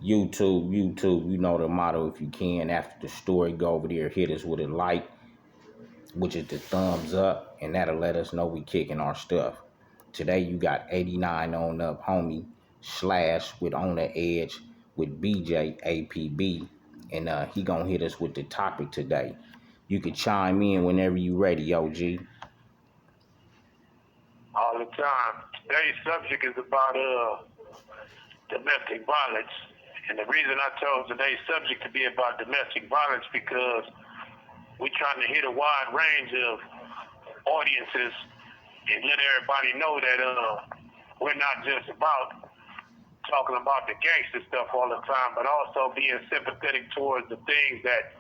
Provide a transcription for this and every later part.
YouTube, you know the motto. If you can, after the story, go over there, hit us with a like, which is the thumbs up, and that'll let us know we kicking our stuff. Today you got 89 on up, homie, slash with on the edge with BJ APB, and he gonna hit us with the topic today. You can chime in whenever you ready, OG. All the time. Today's subject is about domestic violence. And the reason I chose today's subject to be about domestic violence because we're trying to hit a wide range of audiences and let everybody know that we're not just about talking about the gangster stuff all the time, but also being sympathetic towards the things that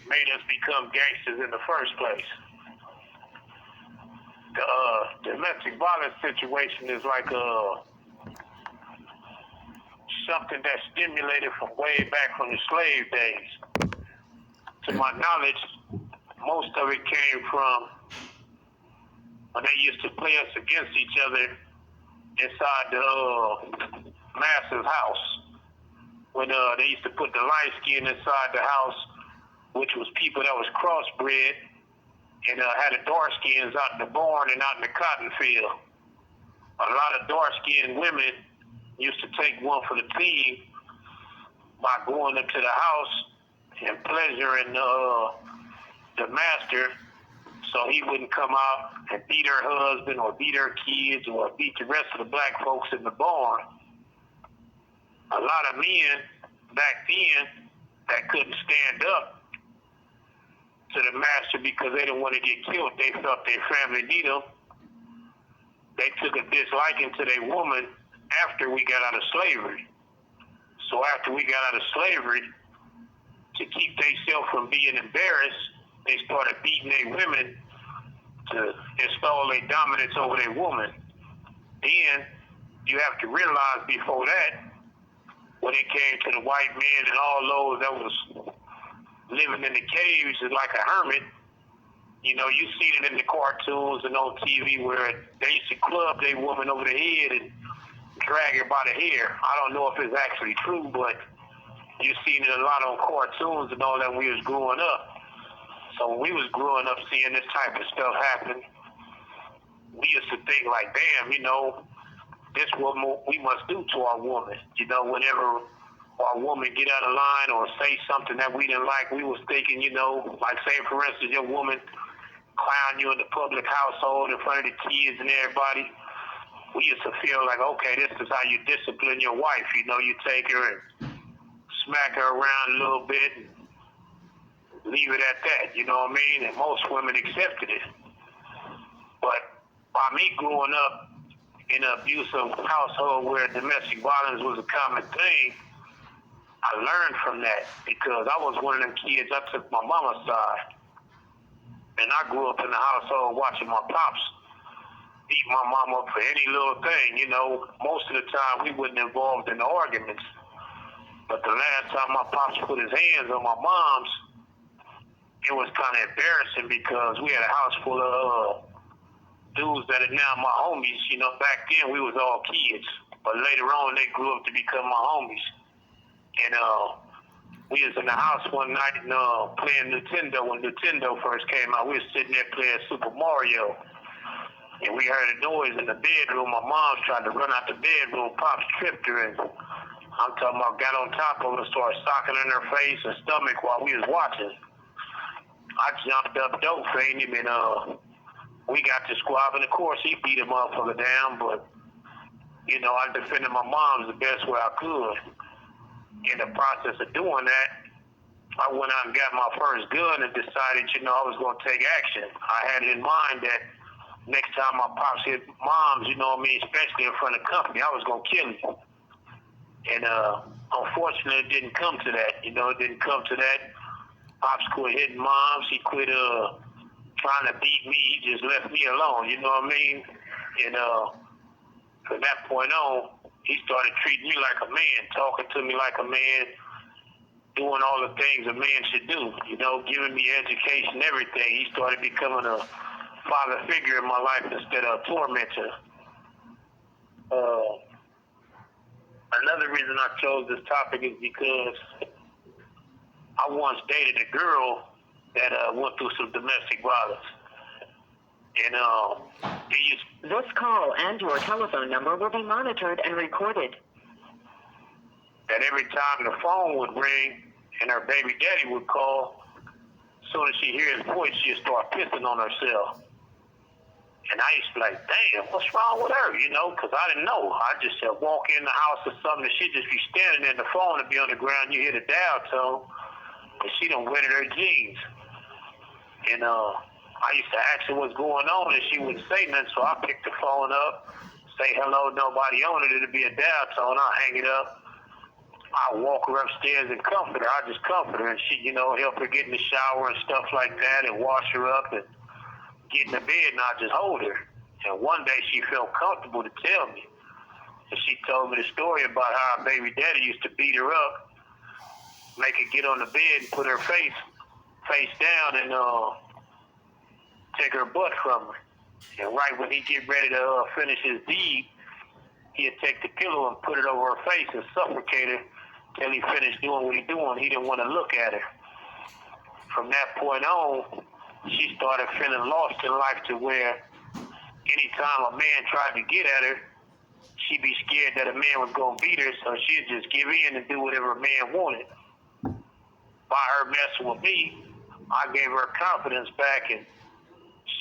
made us become gangsters in the first place. The domestic violence situation is like something that stimulated from way back from the slave days. To my knowledge, most of it came from when they used to play us against each other inside the massive house. When they used to put the light skin inside the house, which was people that was crossbred, and had the dark skins out in the barn and out in the cotton field. A lot of dark skinned women used to take one for the team by going into the house and pleasuring the master so he wouldn't come out and beat her husband or beat her kids or beat the rest of the black folks in the barn. A lot of men back then that couldn't stand up to the master because they didn't want to get killed. They felt their family needed them. They took a disliking to their woman after we got out of slavery. So after we got out of slavery, to keep themselves from being embarrassed, they started beating their women to install their dominance over their woman. Then you have to realize before that, when it came to the white man and all those that was living in the caves is like a hermit. You know, you see it in the cartoons and on TV where they used to club their woman over the head and drag her by the hair. I don't know if it's actually true, but you seen it a lot on cartoons and all that when we was growing up. So when we was growing up seeing this type of stuff happen, we used to think like, damn, you know, this is what we must do to our woman. You know, whenever our woman get out of line or say something that we didn't like, we was thinking, you know, like say for instance, your woman clown you in the public household in front of the kids and everybody. We used to feel like, okay, this is how you discipline your wife. You know, you take her and smack her around a little bit and leave it at that. You know what I mean? And most women accepted it. But by me growing up in an abusive household where domestic violence was a common thing, I learned from that because I was one of them kids. I took my mama's side, and I grew up in the household watching my pops beat my mama for any little thing. You know, most of the time we wasn't involved in the arguments, but the last time my pops put his hands on my mom's, it was kind of embarrassing because we had a house full of dudes that are now my homies. You know, back then we was all kids, but later on they grew up to become my homies. And we was in the house one night and playing Nintendo when Nintendo first came out. We was sitting there playing Super Mario. And we heard a noise in the bedroom. My mom tried to run out the bedroom. Pops tripped her and I'm talking about got on top of her and started socking in her face and stomach while we was watching. I jumped up, dope fainted him, and we got to squabbling. Of course, he beat a motherfucker down, but, you know, I defended my mom the best way I could. In the process of doing that, I went out and got my first gun and decided, you know, I was going to take action. I had it in mind that next time my pops hit moms, you know what I mean, especially in front of company, I was going to kill him. And unfortunately, it didn't come to that. You know, it didn't come to that. Pops quit hitting moms. He quit trying to beat me. He just left me alone, you know what I mean? And from that point on, he started treating me like a man, talking to me like a man, doing all the things a man should do, you know, giving me education, everything. He started becoming a father figure in my life instead of a tormentor. another reason I chose this topic is because I once dated a girl that went through some domestic violence. And This call and your telephone number will be monitored and recorded. that every time the phone would ring and her baby daddy would call, as soon as she hear his voice, she'd start pissing on herself. And I used to be like, damn, what's wrong with her? You know, because I didn't know. I just walk in the house or something, and she'd just be standing there, and the phone would be on the ground. You hear the dial tone, and she done wetted her jeans. And I used to ask her what's going on, and she wouldn't say nothing, so I picked the phone up, say hello, nobody on it. It'd be a dial tone. I'll hang it up. I walk her upstairs and comfort her. I just comfort her, and she, you know, help her get in the shower and stuff like that, and wash her up and get in the bed, and I just hold her. And one day she felt comfortable to tell me, and she told me the story about how her baby daddy used to beat her up, make her get on the bed and put her face down, and take her butt from her. And right when he get ready to finish his deed, he'd take the pillow and put it over her face and suffocate her till he finished doing what he doing. He didn't want to look at her. From that point on, she started feeling lost in life to where anytime a man tried to get at her, she'd be scared that a man was going to beat her, so she'd just give in and do whatever a man wanted. By her messing with me, I gave her confidence back and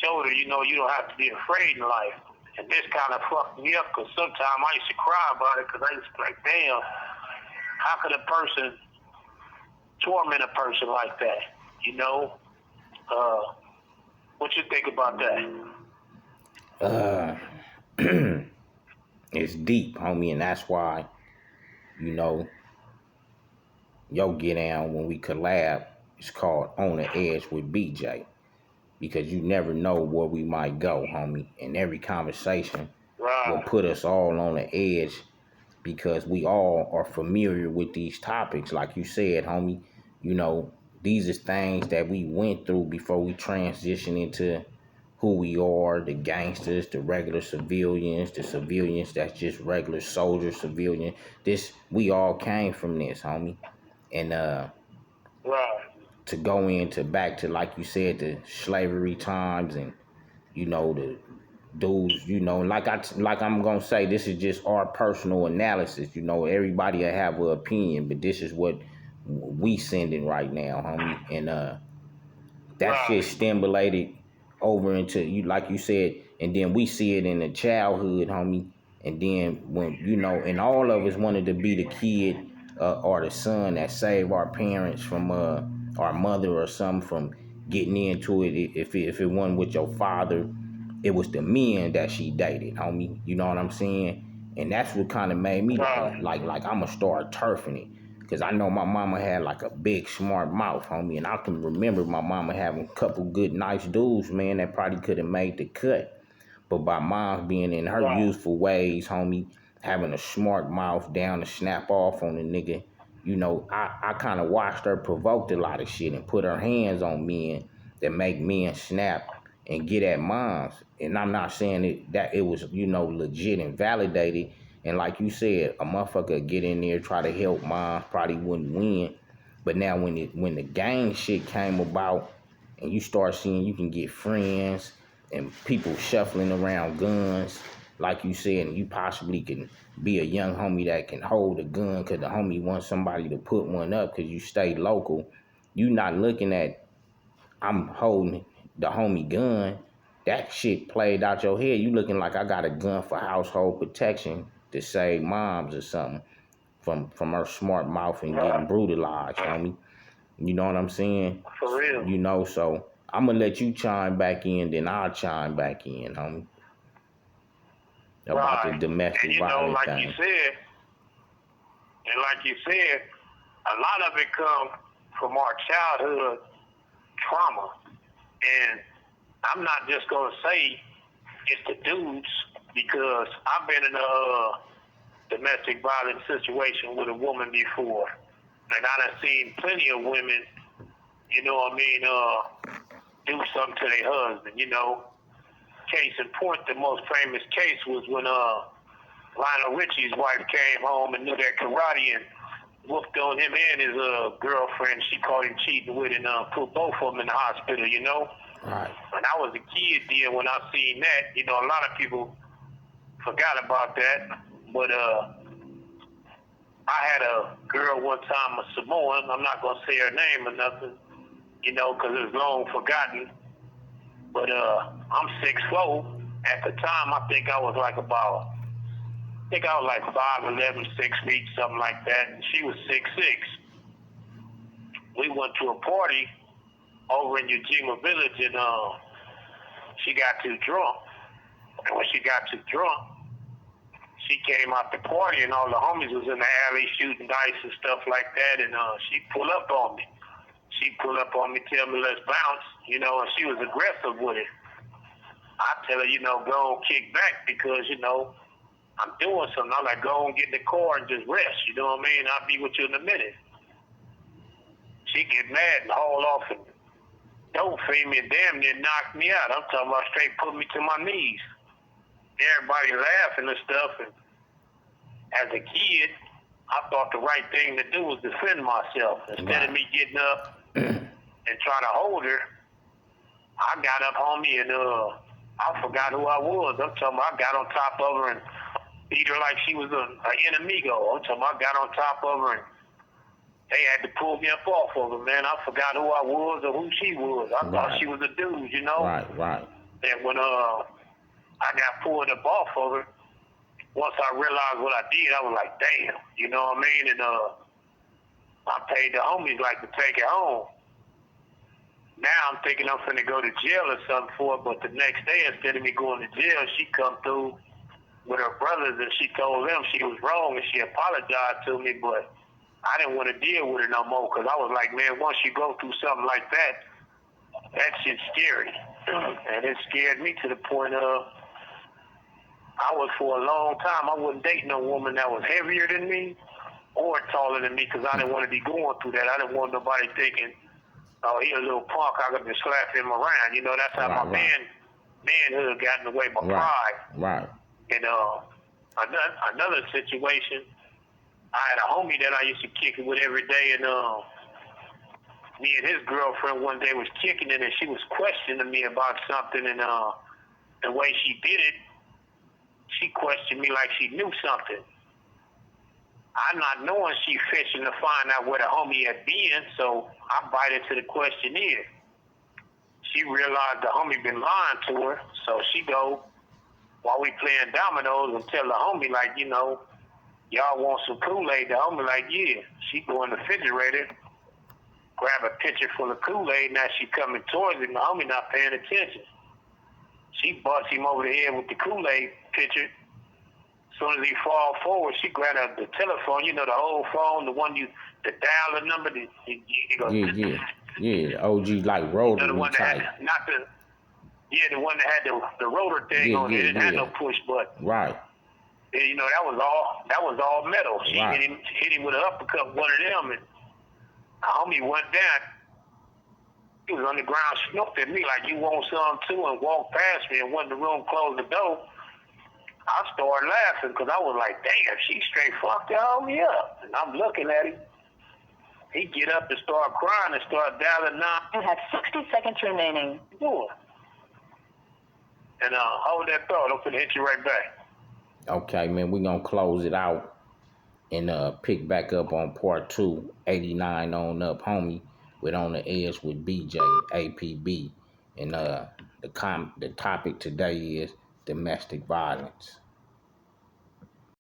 showed her, you know, you don't have to be afraid in life. And this kind of fucked me up because sometimes I used to cry about it because I used to be like, damn, how could a person torment a person like that? You know? What you think about that? It's deep, homie, and that's why, you know, yo get down when we collab, it's called On the Edge with BJ. Because you never know where we might go, homie. And every conversation will put us all on the edge because we all are familiar with these topics. Like you said, homie, you know, these are things that we went through before we transition into who we are, the gangsters, the regular civilians, the civilians that's just regular soldiers, civilian. We all came from this, homie. And to go into back to, like you said, the slavery times and, you know, the dudes, you know, like I'm gonna say, this is just our personal analysis. You know, everybody will have an opinion, but this is what we sending right now, homie. And that shit stimulated over into you, like you said, and then we see it in the childhood, homie. And then when, you know, and all of us wanted to be the kid or the son that saved our parents from our mother or something from getting into it. If it wasn't with your father, it was the men that she dated, homie. You know what I'm saying? And that's what kind of made me like I'm gonna start turfing it. Cause I know my mama had like a big smart mouth, homie. And I can remember my mama having a couple good nice dudes, man, that probably could have made the cut. But by mom being in her youthful ways, homie, having a smart mouth down to snap off on the nigga, you know, I kind of watched her provoke a lot of shit and put her hands on men that make men snap and get at moms. And I'm not saying that it was, you know, legit and validated. And like you said, a motherfucker get in there, try to help moms, probably wouldn't win. But now when the gang shit came about and you start seeing you can get friends and people shuffling around guns, like you said, and you possibly can be a young homie that can hold a gun because the homie wants somebody to put one up because you stay local. You not looking at, I'm holding the homie gun. That shit played out your head. You looking like I got a gun for household protection to save moms or something from her smart mouth and getting brutalized, homie. You know what I'm saying? For real. You know, so I'm gonna let you chime back in, then I'll chime back in, homie. About the domestic and, you know, violence like thing. you said, a lot of it comes from our childhood trauma. And I'm not just gonna say it's the dudes because I've been in a domestic violence situation with a woman before. And I done seen plenty of women, you know what I mean, do something to their husband, you know. Case in point, the most famous case was when Lionel Richie's wife came home and knew that karate and whooped on him and his girlfriend. She caught him cheating with and put both of them in the hospital, you know. Right. When I was a kid then, when I seen that, you know, a lot of people forgot about that. But I had a girl one time, a Samoan. I'm not going to say her name or nothing, you know, because it's long forgotten. But I'm 6'4". At the time, I think I was like 5'11", 6 feet, something like that. And she was 6'6". We went to a party over in Ujima Village, and she got too drunk. And when she got too drunk, she came out the party, and all the homies was in the alley shooting dice and stuff like that, and she pulled up on me. Tell me, let's bounce, you know, and she was aggressive with it. I tell her, you know, go and kick back because, you know, I'm doing something. I'm like, go and get in the car and just rest, you know what I mean? I'll be with you in a minute. She get mad and haul off and don't feed me and damn near knocked me out. I'm talking about straight put me to my knees. Everybody laughing and stuff. And as a kid, I thought the right thing to do was defend myself. Instead of me getting up and trying to hold her, I got up, homie, and I forgot who I was. I'm talking about I got on top of her and beat her like she was an enemigo. I'm talking about I got on top of her and they had to pull me up off of her, man. I forgot who I was or who she was. I thought she was a dude, you know? Right. And when I got pulled up off of her, once I realized what I did, I was like, damn, you know what I mean? And I paid the homies like to take it home. Now I'm thinking I'm finna go to jail or something for it, but the next day, instead of me going to jail, she come through with her brothers and she told them she was wrong and she apologized to me, but I didn't want to deal with it no more because I was like, man, once you go through something like that, that shit's scary. And it scared me to the point of I was for a long time, I wouldn't date no woman that was heavier than me or taller than me because I didn't want to be going through that. I didn't want nobody thinking, oh, he a little punk, I could just slap him around. You know, that's how my manhood got in the way, my pride. Right. And another situation, I had a homie that I used to kick it with every day, and me and his girlfriend one day was kicking it, and she was questioning me about something, and the way she did it, she questioned me like she knew something. I'm not knowing she fishing to find out where the homie had been, so I bite into the questionnaire. She realized the homie been lying to her, so she go, while we playing dominoes, and tell the homie, like, you know, y'all want some Kool-Aid? The homie like, yeah. She go in the refrigerator, grab a pitcher full of Kool-Aid. Now she coming towards him. The homie not paying attention. She busts him over the head with the Kool-Aid pitcher. As soon as he fall forward, she grab the telephone. You know, the old phone, the one the dial the number. It goes, yeah. OG like rotary the one that type. had, not the the one that had the rotor thing on it. It didn't have no push button. Right. And, you know, that was all metal. She hit him with an uppercut, one of them, and the homie went down. He was on the ground, snooked at me like, you want some too, and walked past me and went in the room, closed the door. I started laughing because I was like, damn, she straight fucked the homie up. And I'm looking at him. He get up and start crying and start dialing 9. You have 60 seconds remaining. And hold that thought. I'm finna hit you right back. Okay, man, we're going to close it out and pick back up on part 2, 89 on up, homie, with On the Edge with BJ, APB. And the topic today is domestic violence.